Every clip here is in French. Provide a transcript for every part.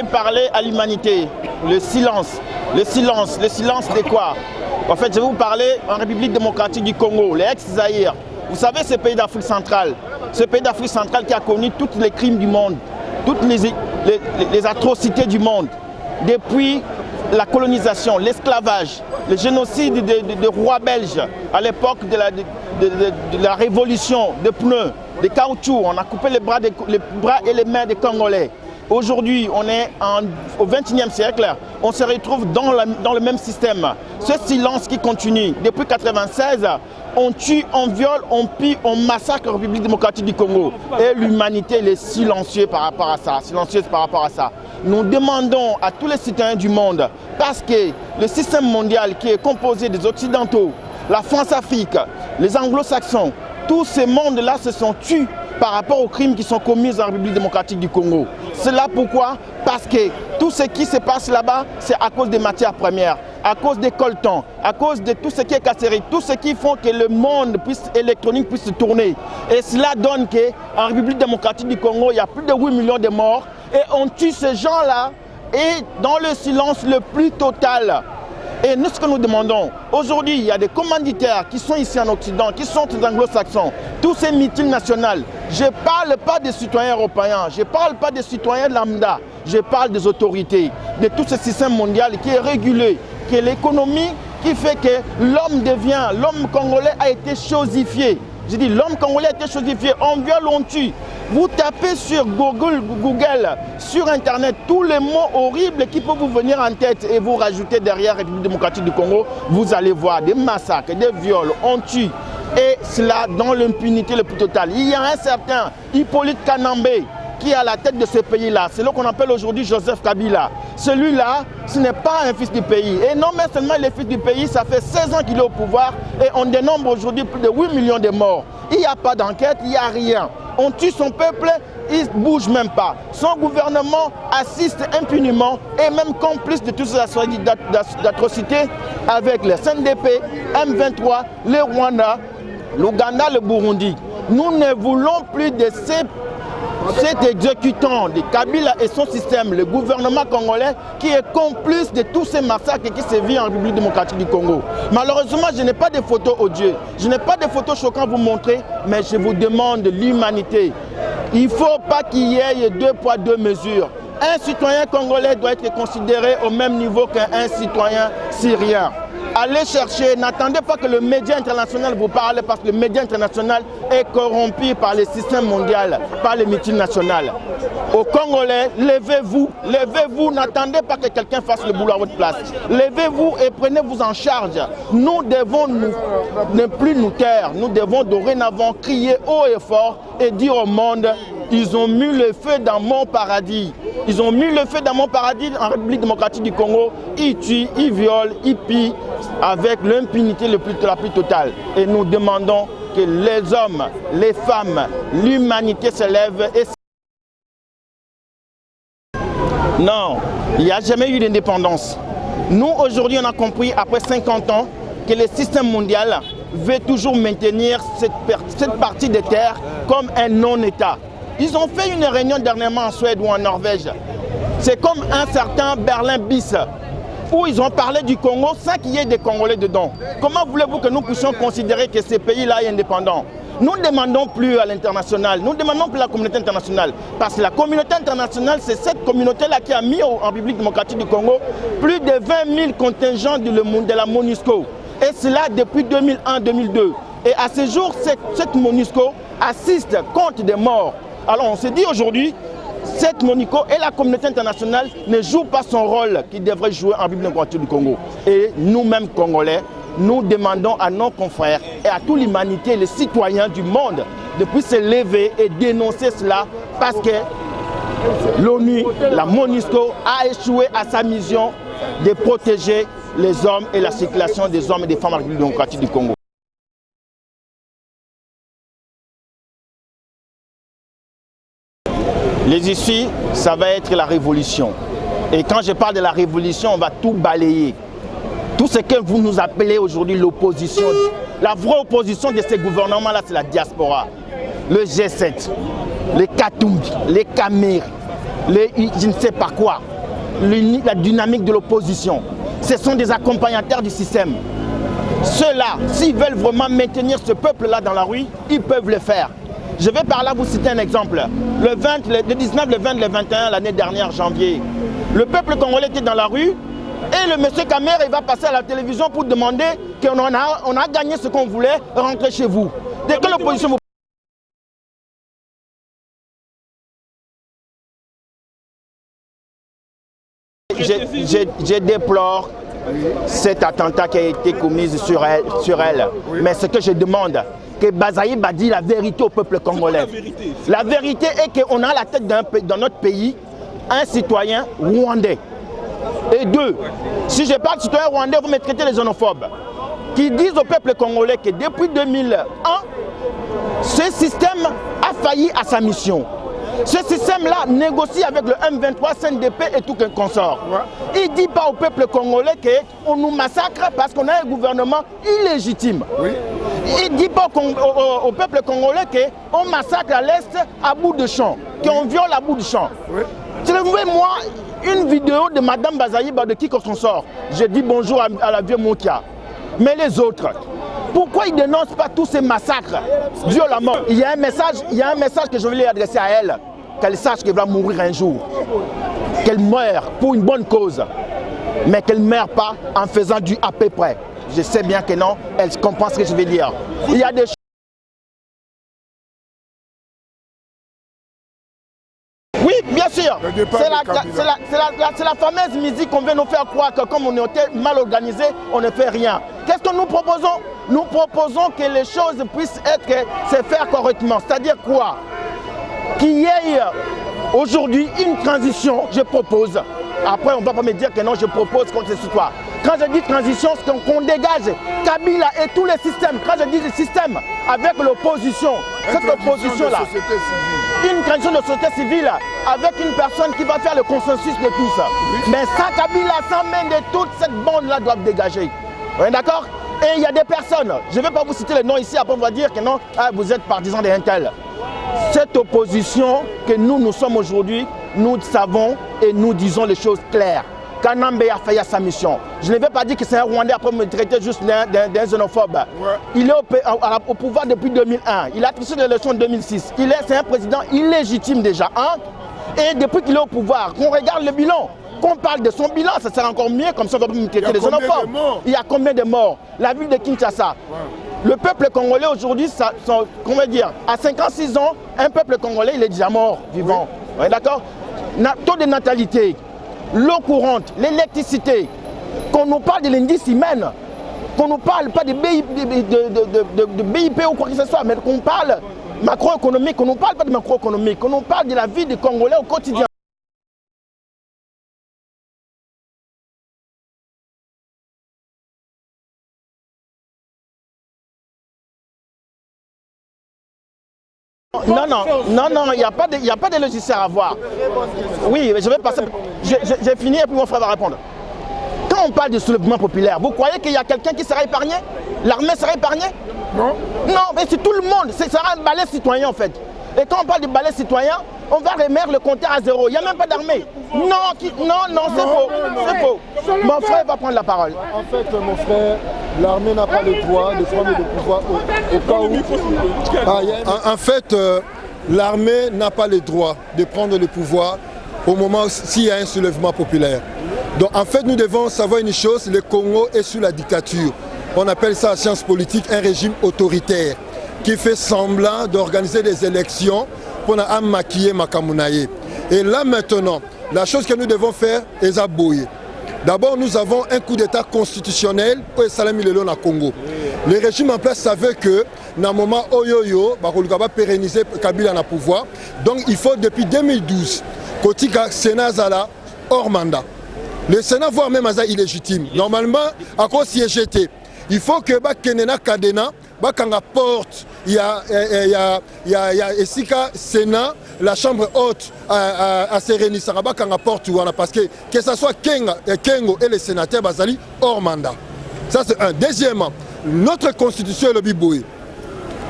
voulez parler à l'humanité. Le silence. Le silence. Le silence de quoi? En fait, je vais vous parler en République démocratique du Congo, les ex-Zaïre. Vous savez, ce pays d'Afrique centrale. Ce pays d'Afrique centrale qui a connu tous les crimes du monde, toutes les atrocités du monde. Depuis la colonisation, l'esclavage, le génocide des rois belges à l'époque de la révolution de pneus, de caoutchouc. On a coupé les bras et les mains des Congolais. Aujourd'hui, on est au XXIe siècle, on se retrouve dans le même système. Ce silence qui continue. Depuis 1996, on tue, on viole, on pille, on massacre la République démocratique du Congo. Et l'humanité est silencieuse par rapport à ça. Silencieuse par rapport à ça. Nous demandons à tous les citoyens du monde, parce que le système mondial qui est composé des Occidentaux, la France-Afrique, les Anglo-Saxons, tous ces mondes-là se sont tués par rapport aux crimes qui sont commis en République démocratique du Congo. C'est là pourquoi? Parce que tout ce qui se passe là-bas, c'est à cause des matières premières, à cause des coltons, à cause de tout ce qui est casserie, tout ce qui font que le monde électronique puisse se tourner. Et cela donne qu'en République démocratique du Congo, il y a plus de 8 millions de morts et on tue ces gens-là et dans le silence le plus total. Et nous, ce que nous demandons, aujourd'hui, il y a des commanditaires qui sont ici en Occident, qui sont des anglo-saxons, tous ces multinationales. Je ne parle pas des citoyens européens, je ne parle pas des citoyens lambda, je parle des autorités, de tout ce système mondial qui est régulé, qui est l'économie qui fait que l'homme congolais a été chosifié. Je dis, l'homme congolais a été chosifié, on viole, on tue. Vous tapez sur Google, sur Internet, tous les mots horribles qui peuvent vous venir en tête et vous rajoutez derrière la République démocratique du Congo, vous allez voir des massacres, des viols, on tue. Et cela dans l'impunité le plus totale. Il y a un certain Hippolyte Kanambe qui est à la tête de ce pays-là. C'est ce qu'on appelle aujourd'hui Joseph Kabila. Celui-là, ce n'est pas un fils du pays. Et non, mais seulement il est fils du pays, ça fait 16 ans qu'il est au pouvoir et on dénombre aujourd'hui plus de 8 millions de morts. Il n'y a pas d'enquête, il n'y a rien. On tue son peuple, il ne bouge même pas. Son gouvernement assiste impunément et même complice de toutes ces atrocités avec les CNDP, M23, les Rwanda, l'Ouganda, le Burundi. Nous ne voulons plus de cet exécutant de Kabila et son système, le gouvernement congolais, qui est complice de tous ces massacres qui se vivent en République démocratique du Congo. Malheureusement, je n'ai pas de photos odieuses, je n'ai pas de photos choquantes à vous montrer, mais je vous demande l'humanité. Il ne faut pas qu'il y ait 2 poids 2 mesures. Un citoyen congolais doit être considéré au même niveau qu'un citoyen syrien. Allez chercher, n'attendez pas que le média international vous parle parce que le média international est corrompu par le système mondial, par les multinationales. Aux Congolais, levez-vous, n'attendez pas que quelqu'un fasse le boulot à votre place. Levez-vous et prenez-vous en charge. Nous devons ne plus nous taire, nous devons dorénavant crier haut et fort et dire au monde, ils ont mis le feu dans mon paradis. Ils ont mis le feu dans mon paradis en République démocratique du Congo. Ils tuent, ils violent, ils pillent avec l'impunité la plus totale. Et nous demandons que les hommes, les femmes, l'humanité se lève et... Non, il n'y a jamais eu d'indépendance. Nous, aujourd'hui, on a compris, après 50 ans, que le système mondial veut toujours maintenir cette partie de terre comme un non-État. Ils ont fait une réunion dernièrement en Suède ou en Norvège. C'est comme un certain Berlin bis, où ils ont parlé du Congo sans qu'il y ait des Congolais dedans. Comment voulez-vous que nous puissions considérer que ce pays-là est indépendant? Nous ne demandons plus à l'international, nous ne demandons plus à la communauté internationale. Parce que la communauté internationale, c'est cette communauté-là qui a mis en République démocratique du Congo plus de 20 000 contingents de la MONUSCO. Et cela depuis 2001-2002. Et à ce jour, cette MONUSCO assiste compte des morts. Alors on se dit aujourd'hui, cette MONUSCO et la communauté internationale ne jouent pas son rôle qu'il devrait jouer en République démocratique du Congo. Et nous-mêmes Congolais, nous demandons à nos confrères et à toute l'humanité, les citoyens du monde, de pouvoir se lever et dénoncer cela parce que l'ONU, la MONUSCO, a échoué à sa mission de protéger les hommes et la circulation des hommes et des femmes en République démocratique du Congo. Les issues, ça va être la révolution. Et quand je parle de la révolution, on va tout balayer. Tout ce que vous nous appelez aujourd'hui l'opposition, la vraie opposition de ces gouvernements-là, c'est la diaspora. Le G7, les Katumbi, les Khmer, je ne sais pas quoi. la dynamique de l'opposition. Ce sont des accompagnateurs du système. Ceux-là, s'ils veulent vraiment maintenir ce peuple-là dans la rue, ils peuvent le faire. Je vais par là vous citer un exemple. Le 19, le 20, le 21, l'année dernière, janvier, le peuple congolais était dans la rue et le monsieur Kamer, il va passer à la télévision pour demander qu'on a gagné ce qu'on voulait, rentrer chez vous. Dès que l'opposition vous... Je déplore cet attentat qui a été commis sur elle. Oui. Mais ce que je demande, que Bazaïb a dit la vérité au peuple congolais. La vérité est qu'on a à la tête dans notre pays un citoyen rwandais. Et deux, si je parle de citoyen rwandais, vous me traitez les xénophobes. Qui disent au peuple congolais que depuis 2001, ce système a failli à sa mission. Ce système-là négocie avec le M23, CNDP et tout un consort. Ouais. Il ne dit pas au peuple congolais qu'on nous massacre parce qu'on a un gouvernement illégitime. Oui. Il ne dit pas au peuple congolais qu'on massacre à l'Est à bout de champ, qu'on viole à bout de champ. Oui. Trouvez-moi une vidéo de Mme Bazaïba de qui qu'on s'en sort. Je dis bonjour à la vieux Moukia. Mais les autres, pourquoi ils ne dénoncent pas tous ces massacres violemment? Il y a un message que je vais lui adresser à elle, qu'elle sache qu'elle va mourir un jour, qu'elle meurt pour une bonne cause, mais qu'elle ne meurt pas en faisant du à peu près. Je sais bien que non, elle comprend ce que je vais dire. Il y a des choses. Oui, bien sûr, c'est la fameuse musique qu'on veut nous faire croire que comme on est mal organisé, on ne fait rien. Qu'est-ce que nous proposons? Nous proposons que les choses puissent se faire correctement. C'est-à-dire quoi? Qu'il y ait aujourd'hui une transition, je propose. Après, on ne va pas me dire que non, je propose contre ce soit. Quand je dis transition, c'est qu'on dégage Kabila et tous les systèmes. Quand je dis le système, avec l'opposition, cette opposition-là, une transition de société civile avec une personne qui va faire le consensus de tout ça. Oui. Mais sans Kabila, sans même de toute cette bande-là doivent dégager. Vous êtes d'accord? Et il y a des personnes, je ne vais pas vous citer les noms ici, après on va dire que non, vous êtes partisans d'un tel. Cette opposition que nous sommes aujourd'hui, nous savons et nous disons les choses claires. Kanambe a fait sa mission. Je ne vais pas dire que c'est un Rwandais après me traiter juste d'un xénophobe. Ouais. Il est au pouvoir depuis 2001. Il a triché l'élection en 2006. C'est un président illégitime déjà. Hein? Et depuis qu'il est au pouvoir, qu'on regarde le bilan, qu'on parle de son bilan, ça sera encore mieux, comme ça on va me traiter les xénophobes. Il y a combien de morts? La ville de Kinshasa. Ouais. Le peuple congolais aujourd'hui, comment dire, à 56 ans, un peuple congolais, il est déjà mort, vivant. Oui. Ouais, d'accord? Taux de natalité, l'eau courante, l'électricité, qu'on nous parle de l'indice humaine, qu'on ne nous parle pas de BIP ou quoi que ce soit, mais qu'on parle macroéconomique, qu'on ne nous parle pas de macroéconomique, qu'on nous parle de la vie des Congolais au quotidien. Non, il n'y a pas de logiciel à voir. Oui, je vais passer. J'ai fini et puis mon frère va répondre. Quand on parle de soulèvement populaire, vous croyez qu'il y a quelqu'un qui sera épargné? L'armée sera épargnée? Non. Non, mais c'est tout le monde. Ce sera un balai citoyen en fait. Et quand on parle de balai citoyen, on va remettre le compteur à zéro. Il n'y a même pas d'armée. Non, c'est faux. C'est faux. Mon frère va prendre la parole. En fait, mon frère, l'armée n'a pas le droit de prendre le pouvoir au cas où. En fait, l'armée n'a pas le droit de prendre le pouvoir au moment s'il y a un soulèvement populaire. Donc en fait, nous devons savoir une chose, le Congo est sous la dictature. On appelle ça en sciences politiques un régime autoritaire qui fait semblant d'organiser des élections pour maquiller Makamunaye. Et là maintenant, la chose que nous devons faire est abouiller. D'abord, nous avons un coup d'état constitutionnel pour Salami Lelo na Congo. Le régime en place savait que, dans le moment Oyoyo, va pérenniser Kabila na pouvoir. Donc, il faut depuis 2012, Kotika Sénat Zala hors mandat. Le Sénat, voire même Aza illégitime. Normalement, à cause CGT, il faut que Kenena Kadena, Bakanga porte, il y a Esika Sénat, la chambre haute à Séréni Saraba Kanga porte parce que ce soit Kengo et les sénateurs Bazali hors mandat. Ça c'est un. Deuxièmement, notre constitution est le Biboué.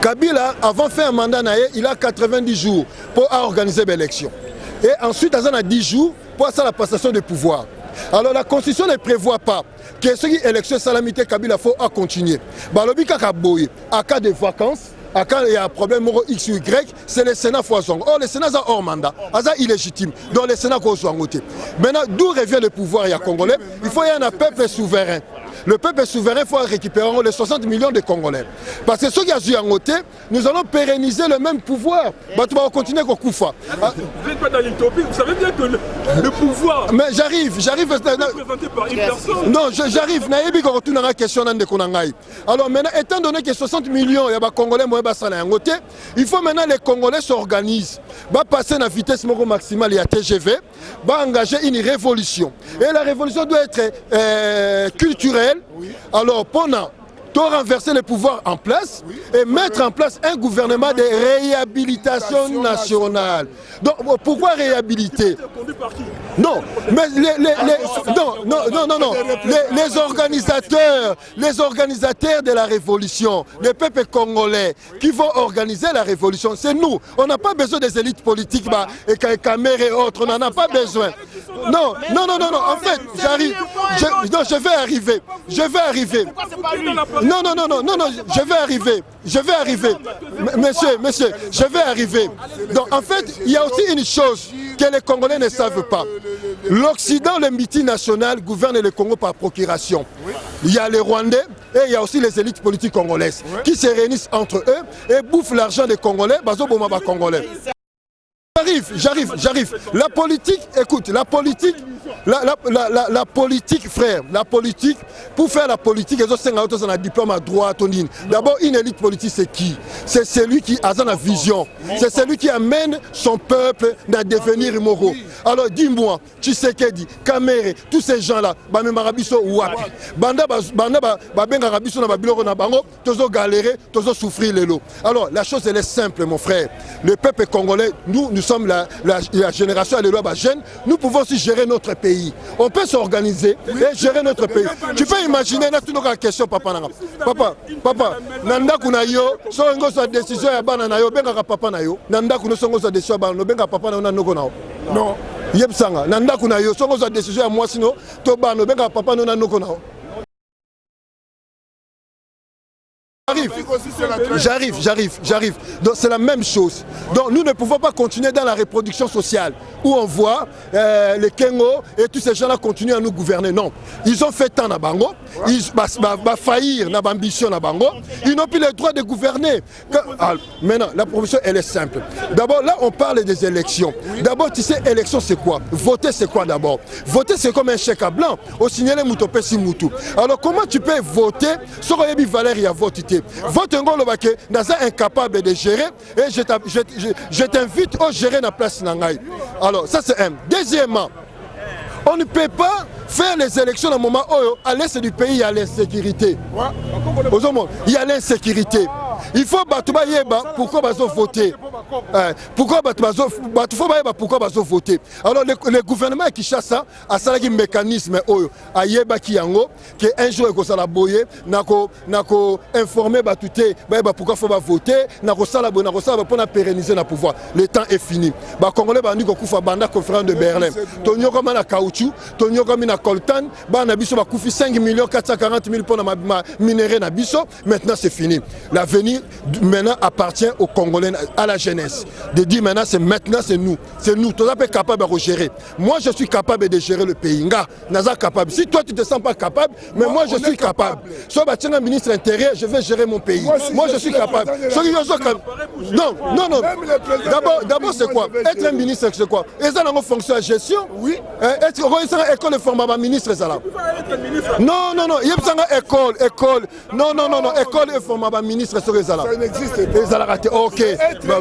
Kabila, avant de faire un mandat, il a 90 jours pour organiser l'élection. Et ensuite, il a 10 jours rapport à ça, la passation de pouvoir. Alors la constitution ne prévoit pas que ce qui est élection salamité Kabila faut à continuer. Balobi Kakaboye, à cas de vacances, quand il y a un problème X ou Y, c'est le Sénat Foison. Or, le Sénat a hors mandat, c'est illégitime. Donc, le Sénat soit en côté. Maintenant, d'où revient le pouvoir il y a Congolais? Il faut y avoir un peuple souverain. Le peuple souverain, il faut récupérer les 60 millions de Congolais. Parce que ceux qui ont joué en côté, nous allons pérenniser le même pouvoir. Tu vas continuer qu'on Koufa. Vous n'êtes pas dans l'utopie, vous savez bien que le pouvoir. Mais j'arrive. Présenté par une personne. Non, j'arrive. Alors maintenant, étant donné que 60 millions, il y a des Congolais, il faut maintenant les Congolais s'organisent. Va passer à la vitesse maximale, il y a TGV, va engager une révolution. Et la révolution doit être culturelle. Alors, pendant renverser le pouvoir en place et mettre en place un gouvernement de réhabilitation nationale. Donc, pourquoi réhabiliter? Non, mais les organisateurs de la révolution, les peuples congolais qui vont organiser la révolution, c'est nous. On n'a pas besoin des élites politiques et caméras et autres, on n'en a pas besoin. Non, en fait, j'arrive. Je vais arriver. Non, je vais arriver. Monsieur, je vais arriver. Donc, en fait, il y a aussi une chose que les Congolais ne savent pas. L'Occident, le multinational, gouverne le Congo par procuration. Il y a les Rwandais et il y a aussi les élites politiques congolaises qui se réunissent entre eux et bouffent l'argent des Congolais, Congolais. J'arrive. La politique, écoute, la politique, frère, la politique, pour faire la politique, ils ont un diplôme à droite. D'abord, une élite politique, c'est qui? C'est celui qui a une vision. C'est celui qui amène son peuple à devenir moraux. Alors, dis-moi, Tshisekedi, Kamere, tous ces gens-là, alors, la chose, elle est simple, mon frère. Le peuple congolais, nous sommes la génération jeune, nous pouvons aussi gérer notre pays. On peut s'organiser et gérer notre pays. Tu peux imaginer, la question, papa, nanda kuna yo, so ngo sa décision ya bana na yo, benga papa na yo, nanda kuna so ngo sa décision ya bana, benga papa na yo na noko na yo. Non. Yeb sanga, nanda kuna yo, so ngo sa décision ya mwasi no, to bana, benga papa na noko na yo. J'arrive. Donc c'est la même chose. Donc nous ne pouvons pas continuer dans la reproduction sociale où on voit les Kengo et tous ces gens-là continuent à nous gouverner. Non. Ils ont fait tant à Bango, ils vont faillir dans l'ambition à Bango, ils n'ont plus le droit de gouverner. Maintenant, la proposition elle est simple. D'abord là on parle des élections. D'abord tu sais, élection c'est quoi? Voter c'est quoi d'abord? Voter c'est comme un chèque à blanc. Au signaler Moutopé si Moutou. Alors comment tu peux voter sur Oyebi Valérie à voter? Votre ngolo bake naza incapable de gérer et je t'invite à gérer la place nangai. Alors ça c'est un. Deuxièmement, on ne peut pas faire les élections à un moment où à l'est du pays il y a l'insécurité. Il y a l'insécurité. Il faut battre yeba pourquoi bazo voter. Pourquoi bazo voter. Alors le gouvernement qui chasse ça a ça un mécanisme a yeba ki yango que un jour ko sala boyer nako informer batuté pourquoi faut pas voter nako sala pour pérenniser le pouvoir. Le temps est fini. Ba congolais ba ndiko kufa banda conférence de Berlin. Tonyo comme na caoutchouc, tonyo comme na coltan, ba na biso ba kufi 5 440 000 pour na minerai na biso. Maintenant c'est fini. L'avenir maintenant appartient aux Congolais, à la jeunesse. De dire maintenant c'est nous. C'est nous. Tous sommes capables de gérer. Moi je suis capable de gérer le pays. Naza capable. Si toi tu ne te sens pas capable, mais moi je suis capable. Soit un ministre intérieur, je vais gérer mon pays. Moi je suis capable. Non. D'abord c'est quoi? Être un ministre c'est quoi? Est-ce que une fonction de gestion? Oui. Est-ce que une école de formation ministre ça là? Non. Il y a une école. Non. École de formation ministre c'est ça là. Ça n'existe pas. Ok,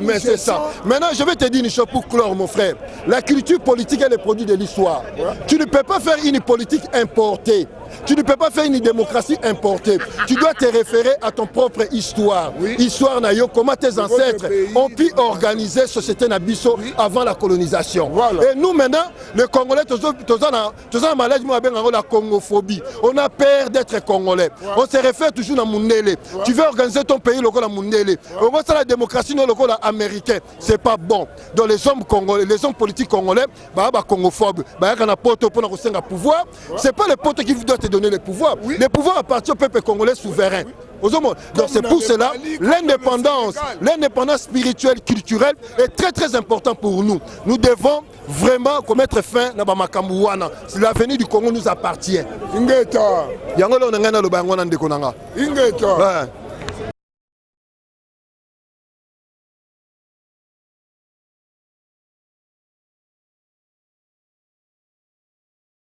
mais c'est ça. Maintenant, je vais te dire une chose pour clore, mon frère. La culture politique est le produit de l'histoire. Tu ne peux pas faire une politique importée. Tu ne peux pas faire une démocratie importée. Tu dois te référer à ton propre histoire. Histoire nayo, comment tes ancêtres ont pu organiser la société Nabiso avant la colonisation. Et nous maintenant, les Congolais, tous en maladie, la congophobie. On a peur d'être Congolais. On se réfère toujours à Mundele. Tu veux organiser ton pays, le Mundele. On voit ça la démocratie, le américain. C'est pas bon. Donc les hommes congolais, les hommes politiques congolais, congophobes, pouvoir. C'est pas les potes qui doivent te donner le pouvoir. Le pouvoir appartient au peuple congolais souverain. Donc c'est pour cela, l'indépendance spirituelle, culturelle est très très importante pour nous. Nous devons vraiment mettre fin à Makamouana. Si l'avenir du Congo nous appartient.